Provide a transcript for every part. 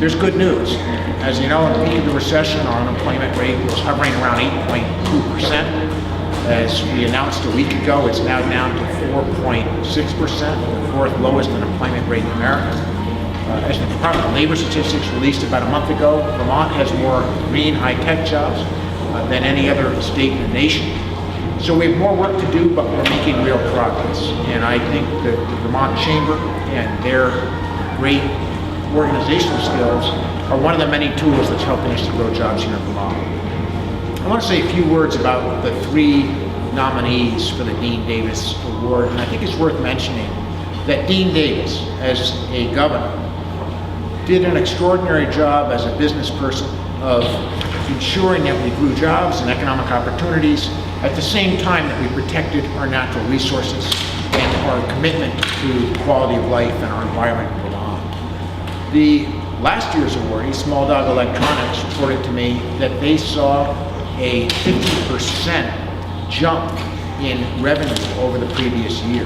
There's good news. As you know, in the peak of the recession, our unemployment rate was hovering around 8.2%. As we announced a week ago, it's now down to 4.6%, the fourth lowest unemployment rate in America. As the Department of Labor statistics released about a month ago, Vermont has more green high-tech jobs than any other state in the nation. So we have more work to do, but we're making real progress. And I think that the Vermont Chamber and their great organizational skills are one of the many tools that's helping us to grow jobs here in Vermont. I want to say a few words about the three nominees for the Deane Davis Award, and I think it's worth mentioning that Deane Davis, as a governor, did an extraordinary job as a business person of ensuring that we grew jobs and economic opportunities at the same time that we protected our natural resources and our commitment to quality of life and our environment in Vermont. The last year's awardee, Small Dog Electronics, reported to me that they saw a 50% jump in revenue over the previous year,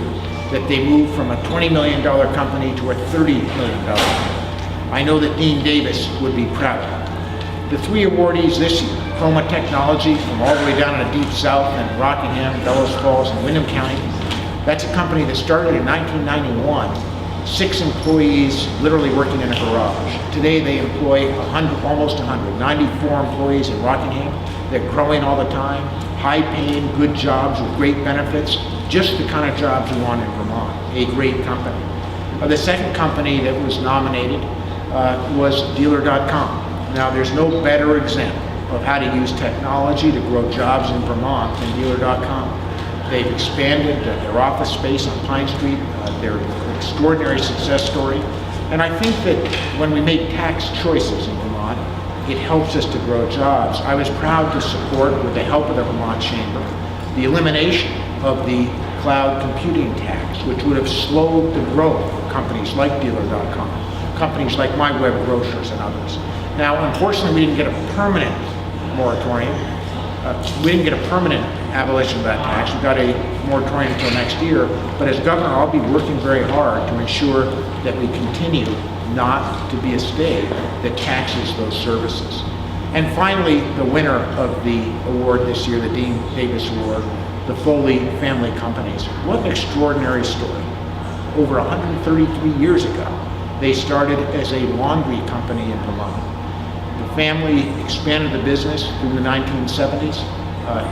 that they moved from a $20 million company to a $30 million company. I know that Deane Davis would be proud of it. The three awardees this year, Chroma Technology, from all the way down in the deep south in Rockingham, Bellows Falls, and Windham County. That's a company that started in 1991, 6 employees literally working in a garage. Today they employ almost 100, 94 employees in Rockingham. They're growing all the time, high-paying, good jobs with great benefits, just the kind of jobs we want in Vermont, a great company. The second company that was nominated was Dealer.com. Now, there's no better example of how to use technology to grow jobs in Vermont than Dealer.com. They've expanded their office space on Pine Street. They're an extraordinary success story. And I think that when we make tax choices in Vermont, it helps us to grow jobs. I was proud to support, with the help of the Vermont Chamber, the elimination of the cloud computing tax, which would have slowed the growth of companies like Dealer.com, companies like My Web Grocers and others. Now, unfortunately, we didn't get a permanent moratorium. We didn't get a permanent abolition of that tax. We got a moratorium until next year. But as governor, I'll be working very hard to ensure that we continue not to be a state that taxes those services. And finally, the winner of the award this year, the Deane Davis Award, the Foley family companies. What an extraordinary story. Over 133 years ago, they started as a laundry company in Vermont. The family expanded the business through the 1970s.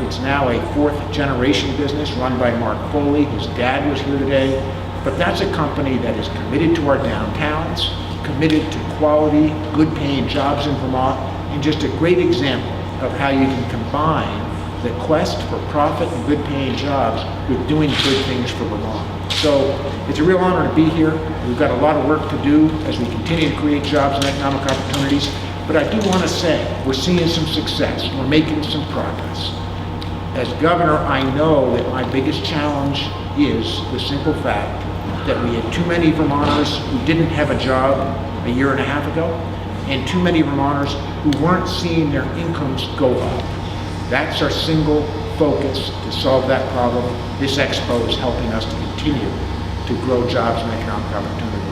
It's now a fourth generation business run by Mark Foley. His dad was here today. But that's a company that is committed to our downtowns, committed to quality, good paying jobs in Vermont, and just a great example of how you can combine the quest for profit and good paying jobs with doing good things for Vermont. So it's a real honor to be here. We've got a lot of work to do as we continue to create jobs and economic opportunities. But I do want to say we're seeing some success. We're making some progress. As governor, I know that my biggest challenge is the simple fact that we had too many Vermonters who didn't have a job a year and a half ago, and too many Vermonters who weren't seeing their incomes go up. That's our single focus to solve that problem. This expo is helping us to continue to grow jobs and economic opportunity.